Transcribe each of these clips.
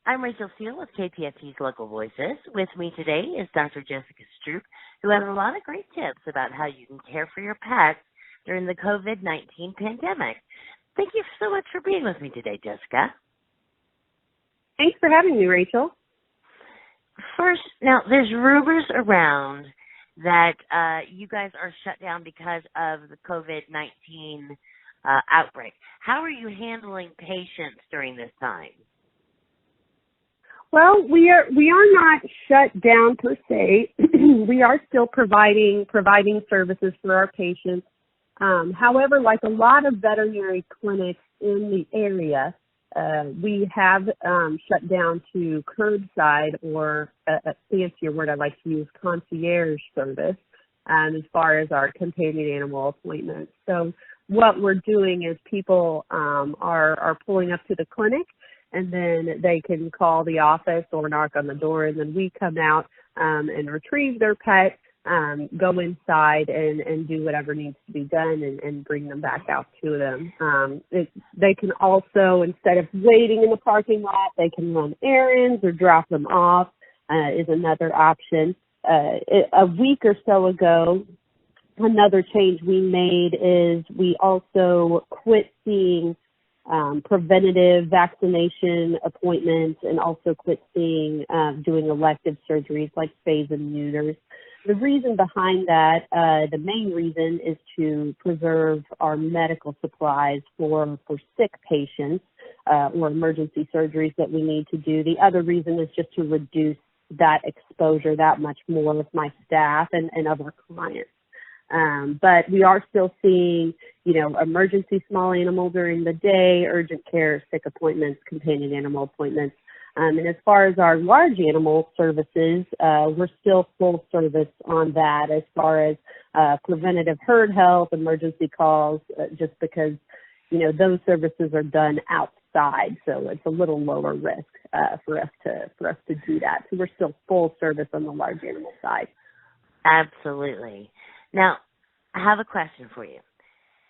I'm Rachel Steele with KPFT's Local Voices. With me today is Dr. Jessica Stroupe, who has a lot of great tips about how you can care for your pets during the COVID-19 pandemic. Thank you so much for being with me today, Jessica. Thanks for having me, Rachel. First, now there's rumors around that you guys are shut down because of the COVID-19 outbreak. How are you handling patients during this time? Well, we are not shut down per se. We are still providing services for our patients. However, like a lot of veterinary clinics in the area, we have shut down to curbside, or a fancier word I like to use, concierge service, as far as our companion animal appointments. So what we're doing is people are pulling up to the clinic, and then they can call the office or knock on the door, and then we come out and retrieve their pet, go inside and do whatever needs to be done and bring them back out to them. They can also, instead of waiting in the parking lot, they can run errands or drop them off is another option. A week or so ago, another change we made is we also quit seeing preventative vaccination appointments and also quit seeing doing elective surgeries like spays and neuters. The reason behind that, the main reason, is to preserve our medical supplies for sick patients or emergency surgeries that we need to do. The other reason is just to reduce that exposure that much more with my staff and other clients. But we are still seeing, emergency small animal during the day, urgent care, sick appointments, companion animal appointments. And as far as our large animal services, we're still full service on that as far as preventative herd health, emergency calls, just because, those services are done outside, so it's a little lower risk for us to do that. So we're still full service on the large animal side. Absolutely. Now, I have a question for you.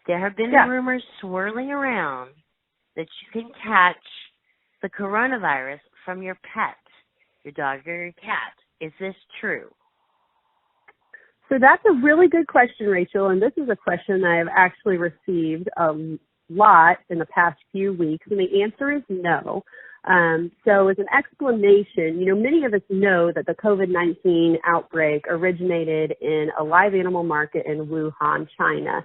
There have been rumors swirling around that you can catch the coronavirus from your pet, your dog or your cat. Is this true? So that's a really good question, Rachel, and this is a question I have actually received a lot in the past few weeks, and the answer is no. So as an explanation, many of us know that the COVID-19 outbreak originated in a live animal market in Wuhan, China.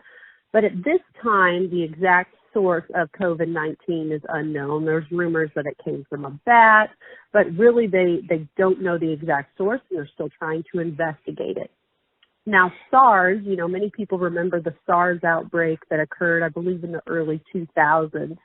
But at this time, the exact source of COVID-19 is unknown. There's rumors that it came from a bat, but really they don't know the exact source, and they're still trying to investigate it. Now, SARS, many people remember the SARS outbreak that occurred, I believe, in the early 2000s,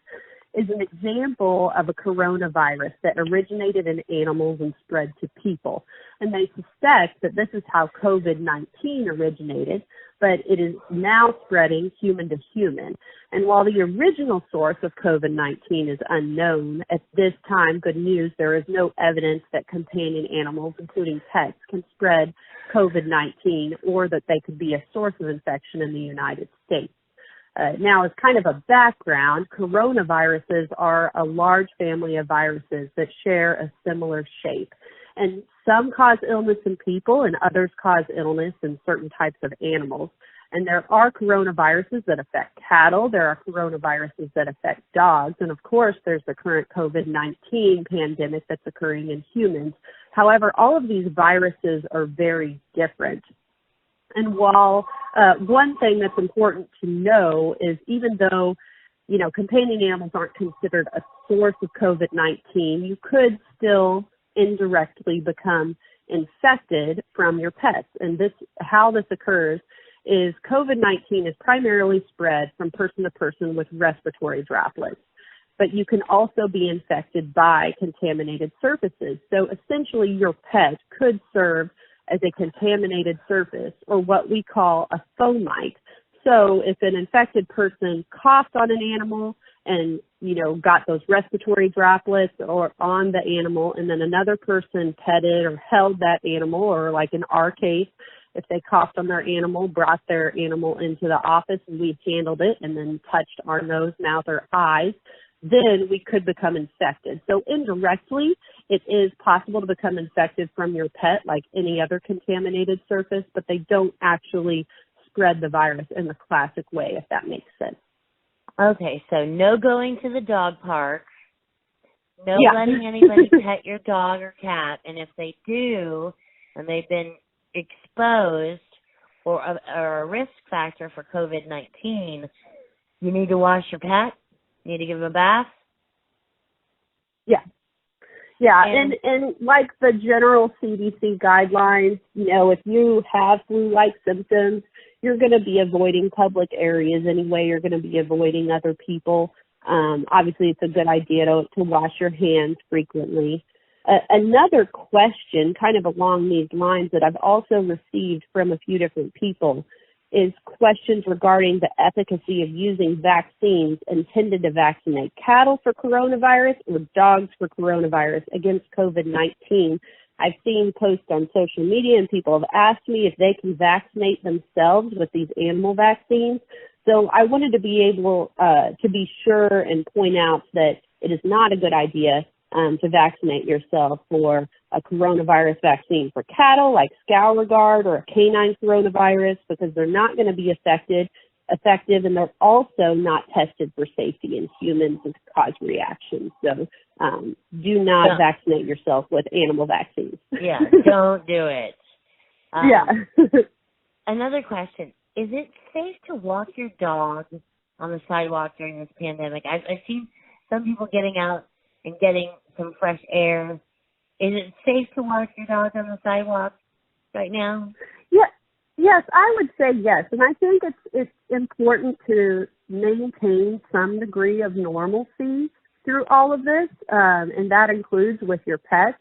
is an example of a coronavirus that originated in animals and spread to people. And they suspect that this is how COVID-19 originated, but it is now spreading human to human. And while the original source of COVID-19 is unknown, at this time, good news, there is no evidence that companion animals, including pets, can spread COVID-19 or that they could be a source of infection in the United States. Now, as kind of a background, coronaviruses are a large family of viruses that share a similar shape. And some cause illness in people and others cause illness in certain types of animals. And there are coronaviruses that affect cattle. There are coronaviruses that affect dogs. And of course, there's the current COVID-19 pandemic that's occurring in humans. However, all of these viruses are very different. And while one thing that's important to know is even though, companion animals aren't considered a source of COVID-19, you could still indirectly become infected from your pets. And how this occurs is COVID-19 is primarily spread from person to person with respiratory droplets. But you can also be infected by contaminated surfaces. So essentially your pet could serve as a contaminated surface, or what we call a fomite. So if an infected person coughed on an animal and, got those respiratory droplets or on the animal, and then another person petted or held that animal, or like in our case, if they coughed on their animal, brought their animal into the office and we handled it and then touched our nose, mouth, or eyes, then we could become infected. So indirectly, it is possible to become infected from your pet like any other contaminated surface, but they don't actually spread the virus in the classic way, if that makes sense. Okay, so no going to the dog park, no letting anybody pet your dog or cat, and if they do, and they've been exposed or a risk factor for COVID-19, you need to wash your pet, you need to give them a bath. Yeah. Yeah, and like the general CDC guidelines, if you have flu-like symptoms, you're going to be avoiding public areas anyway. You're going to be avoiding other people. Obviously, it's a good idea to wash your hands frequently. Another question kind of along these lines that I've also received from a few different people is questions regarding the efficacy of using vaccines intended to vaccinate cattle for coronavirus or dogs for coronavirus against COVID-19. I've seen posts on social media and people have asked me if they can vaccinate themselves with these animal vaccines. So I wanted to be able to be sure and point out that it is not a good idea to vaccinate yourself for a coronavirus vaccine for cattle like Scouregard or a canine coronavirus because they're not going to be effective and they're also not tested for safety in humans and cause reactions. So do not vaccinate yourself with animal vaccines. Yeah, don't do it. Another question. Is it safe to walk your dog on the sidewalk during this pandemic? I've seen some people getting out and getting some fresh air. Is it safe to walk your dog on the sidewalk right now? Yeah. Yes, I would say yes. And I think it's important to maintain some degree of normalcy through all of this, and that includes with your pets,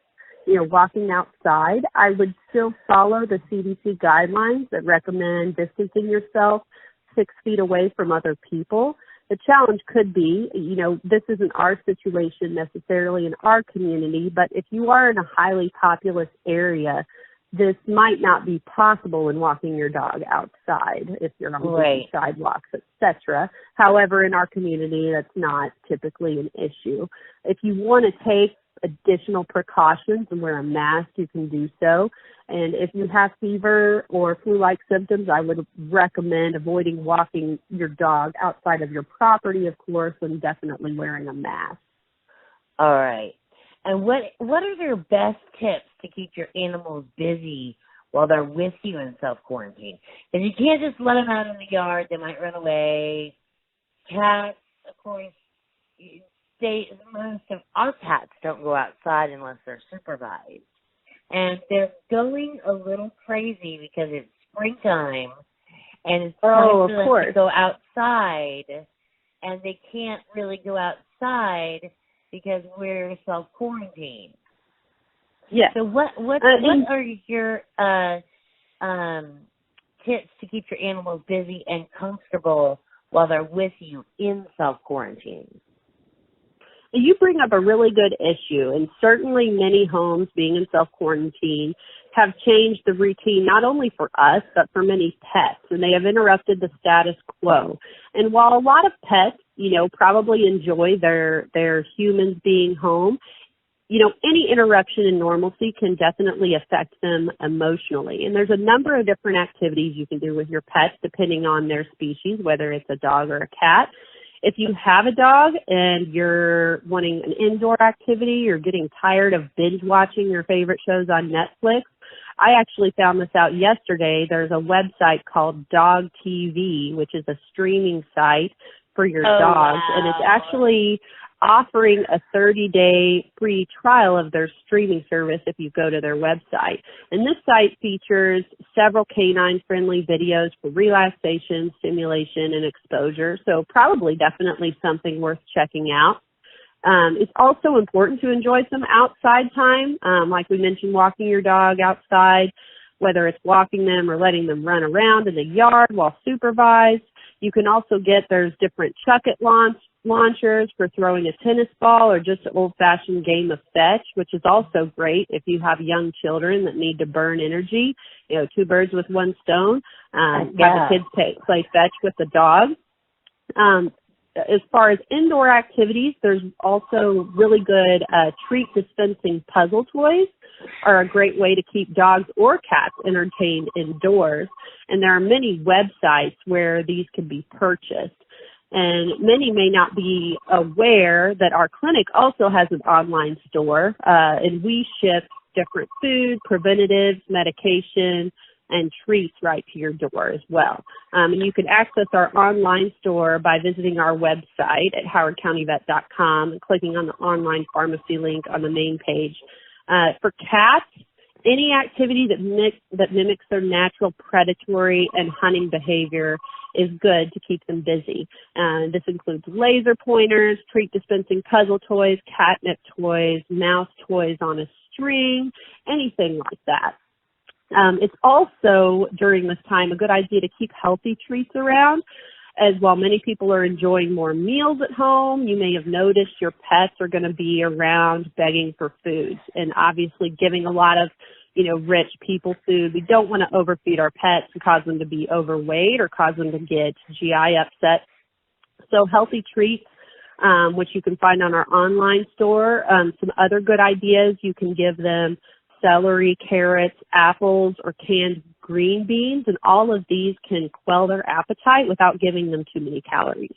walking outside. I would still follow the CDC guidelines that recommend distancing yourself 6 feet away from other people. The challenge could be, this isn't our situation necessarily in our community, but if you are in a highly populous area, this might not be possible in walking your dog outside if you're on sidewalks, etc. However, in our community, that's not typically an issue. If you want to take additional precautions and wear a mask, you can do so. And if you have fever or flu-like symptoms, I would recommend avoiding walking your dog outside of your property, of course, and definitely wearing a mask. All right. And what are your best tips to keep your animals busy while they're with you in self-quarantine? Because you can't just let them out in the yard. They might run away. Cats, of course, most of our cats don't go outside unless they're supervised. And they're going a little crazy because it's springtime and it's time for them to go outside, and they can't really go outside because we're self-quarantined. Yeah. So what are your tips to keep your animals busy and comfortable while they're with you in self-quarantine? You bring up a really good issue, and certainly many homes being in self-quarantine have changed the routine not only for us, but for many pets, and they have interrupted the status quo. And while a lot of pets, probably enjoy their humans being home, any interruption in normalcy can definitely affect them emotionally. And there's a number of different activities you can do with your pets depending on their species, whether it's a dog or a cat. If you have a dog and you're wanting an indoor activity, you're getting tired of binge watching your favorite shows on Netflix, I actually found this out yesterday. There's a website called Dog TV, which is a streaming site for your dogs. Wow. And it's actually offering a 30-day free trial of their streaming service if you go to their website. And this site features several canine-friendly videos for relaxation, stimulation, and exposure. So probably definitely something worth checking out. It's also important to enjoy some outside time, like we mentioned, walking your dog outside, whether it's walking them or letting them run around in the yard while supervised. You can also there's different chuck-it launchers for throwing a tennis ball or just an old-fashioned game of fetch, which is also great if you have young children that need to burn energy. Two birds with one stone. Let the kids play fetch with the dog. as far as indoor activities, there's also really good treat dispensing puzzle toys are a great way to keep dogs or cats entertained indoors. And there are many websites where these can be purchased. And many may not be aware that our clinic also has an online store, and we ship different food, preventatives, medication, and treats right to your door as well. And you can access our online store by visiting our website at howardcountyvet.com and clicking on the online pharmacy link on the main page. For cats, any activity that mimics their natural predatory and hunting behavior is good to keep them busy. This includes laser pointers, treat dispensing puzzle toys, catnip toys, mouse toys on a string, anything like that. It's also, during this time, a good idea to keep healthy treats around, as while many people are enjoying more meals at home, you may have noticed your pets are going to be around begging for food and obviously giving a lot of, rich people food. We don't want to overfeed our pets and cause them to be overweight or cause them to get GI upset. So healthy treats, which you can find on our online store. Some other good ideas, you can give them celery, carrots, apples, or canned green beans, and all of these can quell their appetite without giving them too many calories.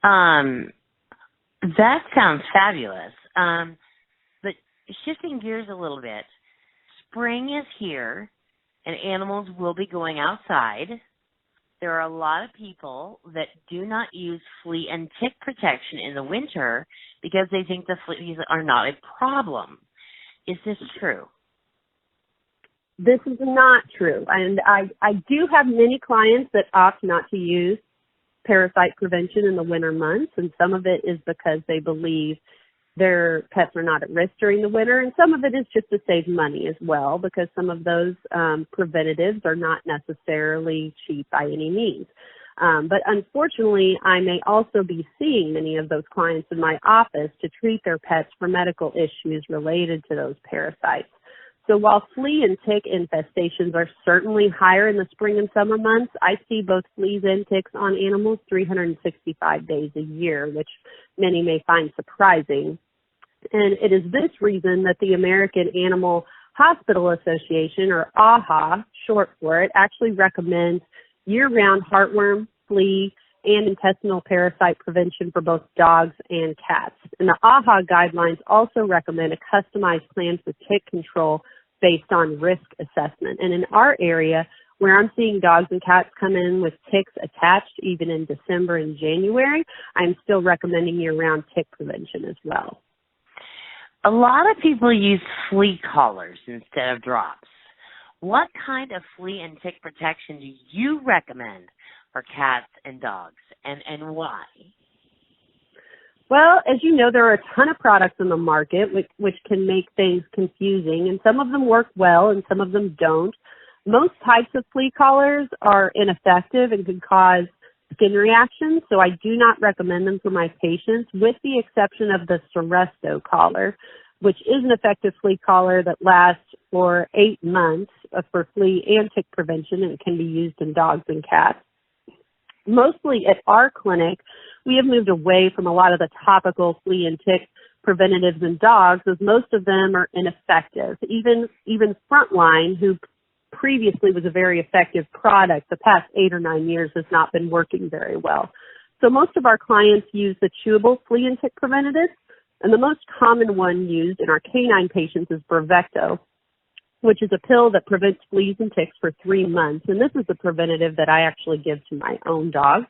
That sounds fabulous. But shifting gears a little bit, spring is here, and animals will be going outside. There are a lot of people that do not use flea and tick protection in the winter because they think the fleas are not a problem. Is this true? This is not true. And I do have many clients that opt not to use parasite prevention in the winter months, and some of it is because they believe their pets are not at risk during the winter, and some of it is just to save money as well, because some of those preventatives are not necessarily cheap by any means. But unfortunately, I may also be seeing many of those clients in my office to treat their pets for medical issues related to those parasites. So while flea and tick infestations are certainly higher in the spring and summer months, I see both fleas and ticks on animals 365 days a year, which many may find surprising. And it is this reason that the American Animal Hospital Association, or AAHA, short for it, actually recommends year-round heartworm, flea, and intestinal parasite prevention for both dogs and cats. And the AAHA guidelines also recommend a customized plan for tick control based on risk assessment. And in our area, where I'm seeing dogs and cats come in with ticks attached even in December and January, I'm still recommending year-round tick prevention as well. A lot of people use flea collars instead of drops. What kind of flea and tick protection do you recommend for cats and dogs, and why? Well, as you know, there are a ton of products in the market which can make things confusing, and some of them work well and some of them don't. Most types of flea collars are ineffective and can cause skin reactions, so I do not recommend them for my patients, with the exception of the Seresto collar, which is an effective flea collar that lasts for 8 months for flea and tick prevention, and it can be used in dogs and cats. Mostly at our clinic, we have moved away from a lot of the topical flea and tick preventatives in dogs, as most of them are ineffective. Even Frontline, who previously was a very effective product, the past 8 or 9 years has not been working very well. So most of our clients use the chewable flea and tick preventative, and the most common one used in our canine patients is Bravecto, which is a pill that prevents fleas and ticks for 3 months. And this is the preventative that I actually give to my own dog.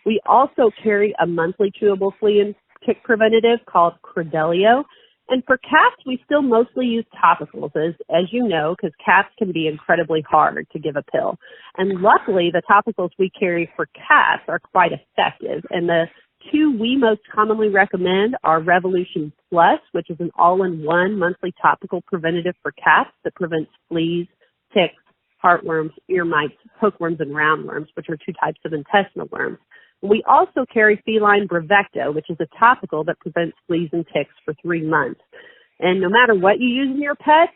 We also carry a monthly chewable flea and tick preventative called Credelio. And for cats, we still mostly use topicals, as you know, because cats can be incredibly hard to give a pill. And luckily, the topicals we carry for cats are quite effective. And the two we most commonly recommend are Revolution Plus, which is an all-in-one monthly topical preventative for cats that prevents fleas, ticks, heartworms, ear mites, hookworms, and roundworms, which are 2 types of intestinal worms. We also carry feline Bravecto, which is a topical that prevents fleas and ticks for 3 months. And no matter what you use in your pets,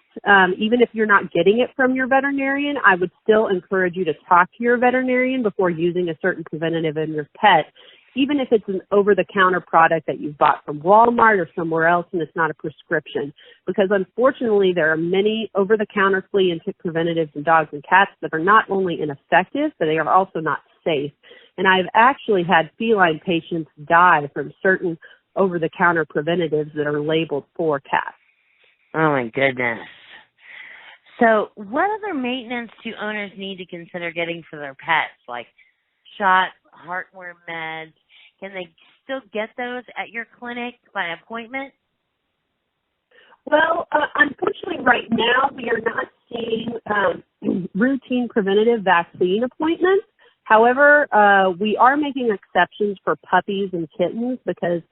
even if you're not getting it from your veterinarian, I would still encourage you to talk to your veterinarian before using a certain preventative in your pet, even if it's an over-the-counter product that you've bought from Walmart or somewhere else and it's not a prescription. Because unfortunately, there are many over-the-counter flea and tick preventatives in dogs and cats that are not only ineffective, but they are also not safe. And I've actually had feline patients die from certain over-the-counter preventatives that are labeled for cats. Oh, my goodness. So what other maintenance do owners need to consider getting for their pets, like shots, heartworm meds? Can they still get those at your clinic by appointment? Well, unfortunately, right now we are not seeing routine preventative vaccine appointments. However, we are making exceptions for puppies and kittens because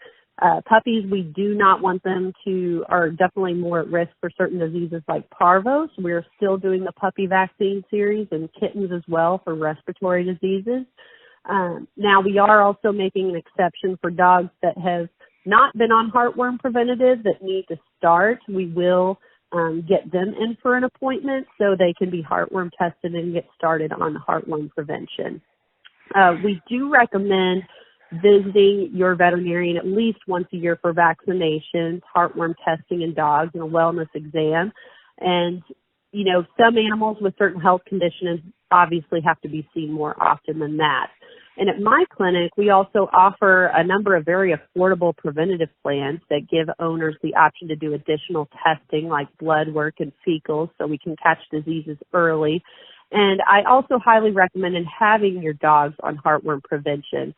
puppies, we do not want them to, are definitely more at risk for certain diseases like parvo. So we're still doing the puppy vaccine series, and kittens as well for respiratory diseases. Now, we are also making an exception for dogs that have not been on heartworm preventative that need to start. We will get them in for an appointment so they can be heartworm tested and get started on the heartworm prevention. We do recommend visiting your veterinarian at least once a year for vaccinations, heartworm testing in dogs, and a wellness exam. And, you know, some animals with certain health conditions obviously have to be seen more often than that. And at my clinic, we also offer a number of very affordable preventative plans that give owners the option to do additional testing like blood work and fecals so we can catch diseases early. And I also highly recommend having your dogs on heartworm prevention.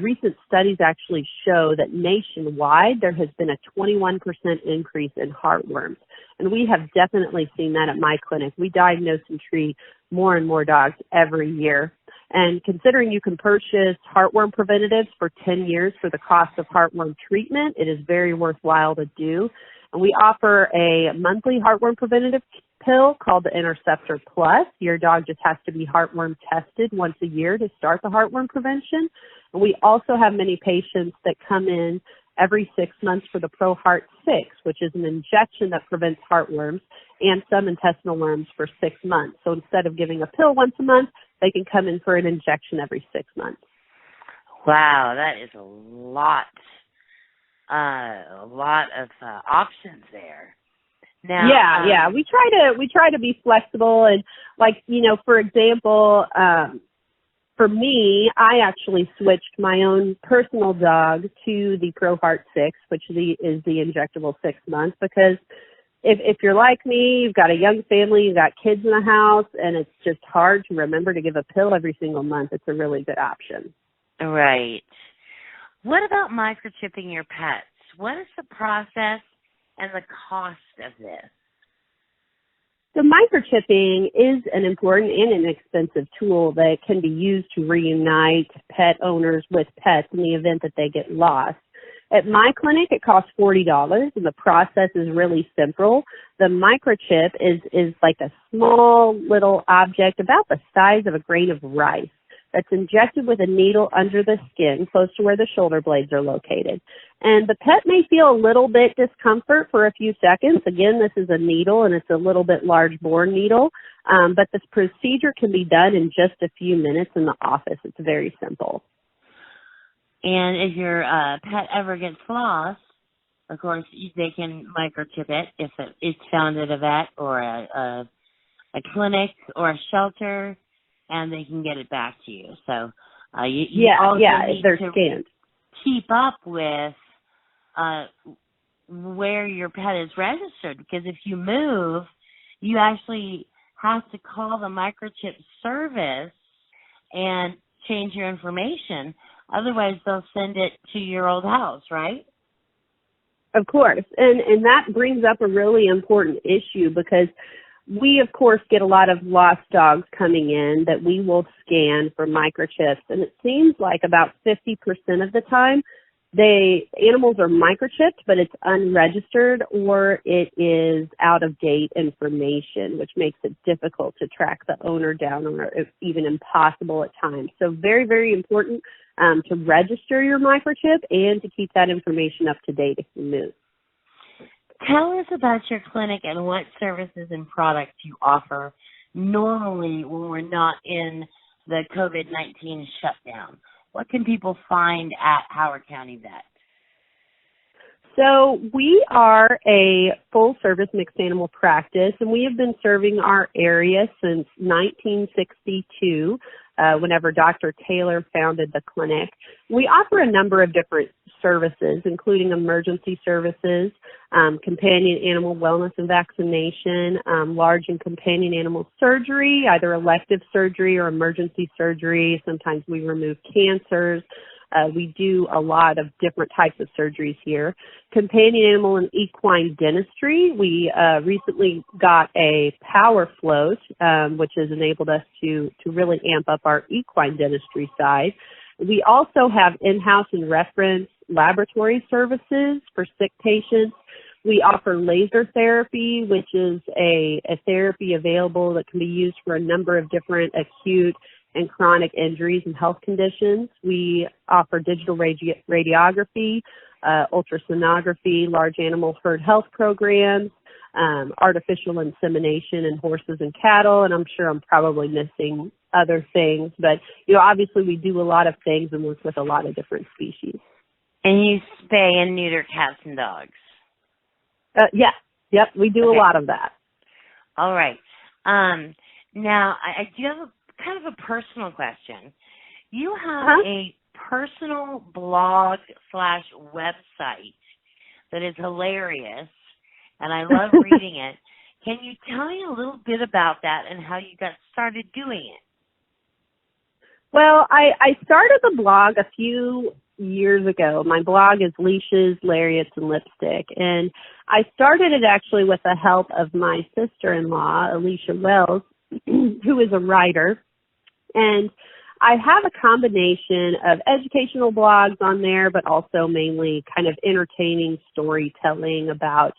Recent studies actually show that nationwide there has been a 21% increase in heartworms. And we have definitely seen that at my clinic. We diagnose and treat more and more dogs every year. And considering you can purchase heartworm preventatives for 10 years for the cost of heartworm treatment, it is very worthwhile to do. And we offer a monthly heartworm preventative pill called the Interceptor Plus. Your dog just has to be heartworm tested once a year to start the heartworm prevention. And we also have many patients that come in every 6 months for the ProHeart 6, which is an injection that prevents heartworms and some intestinal worms for 6 months. So instead of giving a pill once a month, they can come in for an injection every 6 months. Wow, that is a lot of options there. Now, yeah, we try to be flexible, and like, you know, for example, for me, I actually switched my own personal dog to the ProHeart 6, which is the injectable 6 months, because if you're like me, you've got a young family, you've got kids in the house, and it's just hard to remember to give a pill every single month, it's a really good option. Right. What about microchipping your pets? What is the process and the cost of this? So microchipping is an important and inexpensive tool that can be used to reunite pet owners with pets in the event that they get lost. At my clinic, it costs $40, and the process is really simple. The microchip is like a small little object about the size of a grain of rice that's injected with a needle under the skin, close to where the shoulder blades are located. And the pet may feel a little bit discomfort for a few seconds. Again, this is a needle, and it's a little bit large bore needle, but this procedure can be done in just a few minutes in the office. It's very simple. And if your pet ever gets lost, of course, they can microchip it if it's found at a vet or a clinic or a shelter, and they can get it back to you. So you also need they're to scanned. Keep up with where your pet is registered, because if you move, you actually have to call the microchip service and change your information. Otherwise, they'll send it to your old house, right? Of course. And that brings up a really important issue, because we, of course, get a lot of lost dogs coming in that we will scan for microchips. And it seems like about 50% of the time, animals are microchipped, but it's unregistered or it is out-of-date information, which makes it difficult to track the owner down, or even impossible at times. So very, very important to register your microchip and to keep that information up to date if you move. Tell us about your clinic and what services and products you offer normally when we're not in the COVID-19 shutdown. what can people find at Howard County Vet? So we are a full-service mixed animal practice, and we have been serving our area since 1962, whenever Dr. Taylor founded the clinic. We offer a number of different services, including emergency services, companion animal wellness and vaccination, large and companion animal surgery, either elective surgery or emergency surgery. Sometimes we remove cancers. We do a lot of different types of surgeries here. Companion animal and equine dentistry. We recently got a power float, which has enabled us to really amp up our equine dentistry side. We also have in-house and reference laboratory services for sick patients. We offer laser therapy, which is a therapy available that can be used for a number of different acute and chronic injuries and health conditions. We offer digital radiography, ultrasonography, large animal herd health programs, artificial insemination in horses and cattle, and I'm sure I'm probably missing other things. But, obviously we do a lot of things and work with a lot of different species. And you spay and neuter cats and dogs? Yeah. Yep, we do a lot of that. All right. Now, I do have kind of a personal question. You have a personal blog/website that is hilarious, and I love reading it. Can you tell me a little bit about that and how you got started doing it? Well, I started the blog a few years ago. My blog is Leashes, Lariats, and Lipstick, and I started it actually with the help of my sister-in-law, Alicia Wells, who is a writer. And I have a combination of educational blogs on there, but also mainly kind of entertaining storytelling about,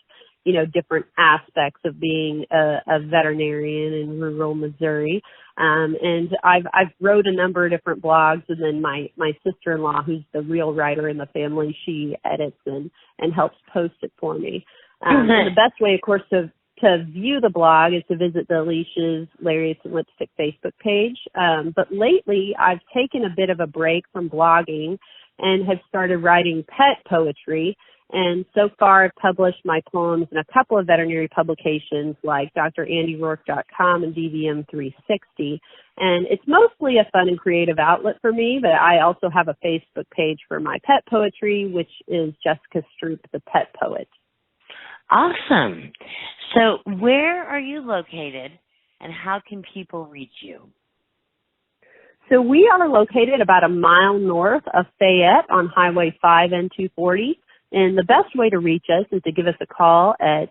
different aspects of being a veterinarian in rural Missouri. And I've wrote a number of different blogs, and then my sister-in-law, who's the real writer in the family, she edits and helps post it for me. And the best way, of course, to view the blog is to visit the Leashes, Lariats, and Lipstick Facebook page. But lately, I've taken a bit of a break from blogging and have started writing pet poetry. And so far, I've published my poems in a couple of veterinary publications like DrAndyRourke.com and DVM360. And it's mostly a fun and creative outlet for me, but I also have a Facebook page for my pet poetry, which is Jessica Stroupe, the pet poet. Awesome. So where are you located, and how can people reach you? So we are located about a mile north of Fayette on Highway 5 and 240. And the best way to reach us is to give us a call at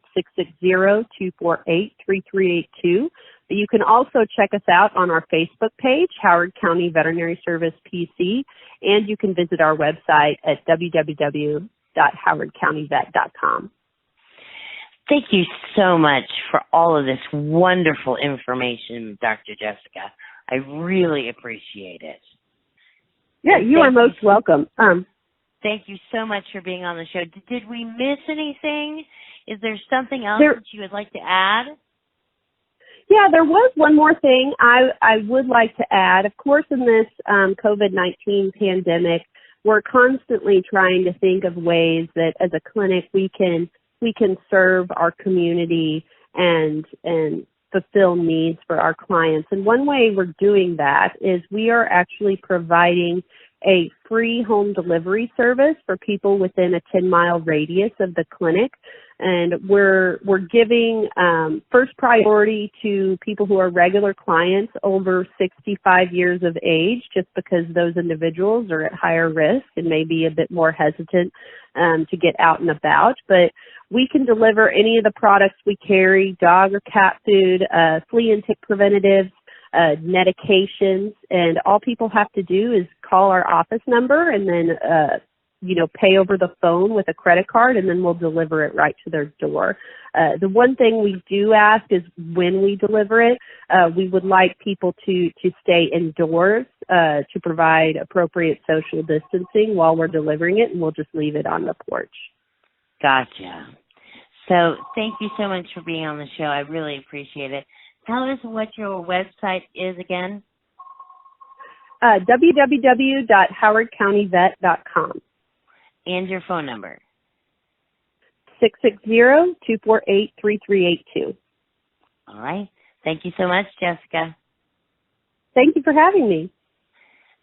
660-248-3382. But you can also check us out on our Facebook page, Howard County Veterinary Service PC, and you can visit our website at www.howardcountyvet.com. Thank you so much for all of this wonderful information, Dr. Jessica. I really appreciate it. Yeah, you are most welcome. Thank you so much for being on the show. Did we miss anything? Is there something else that you would like to add? Yeah, there was one more thing I would like to add. Of course, in this COVID-19 pandemic, we're constantly trying to think of ways that as a clinic we can serve our community and fulfill needs for our clients. And one way we're doing that is we are actually providing a free home delivery service for people within a 10-mile radius of the clinic. And we're giving first priority to people who are regular clients over 65 years of age, just because those individuals are at higher risk and may be a bit more hesitant to get out and about. But we can deliver any of the products we carry, dog or cat food, flea and tick preventatives, medications, and all people have to do is call our office number and then pay over the phone with a credit card, and then we'll deliver it right to their door. The one thing we do ask is when we deliver it, we would like people to stay indoors to provide appropriate social distancing while we're delivering it, and we'll just leave it on the porch. Gotcha. So thank you so much for being on the show. I really appreciate it. Tell us what your website is again. www.howardcountyvet.com. And your phone number? 660-248-3382. All right. Thank you so much, Jessica. Thank you for having me.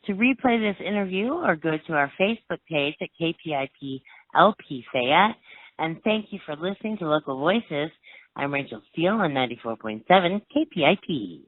To replay this interview or go to our Facebook page at KPIP LP Fayette. And thank you for listening to Local Voices. I'm Rachel Steele on 94.7 KPIP.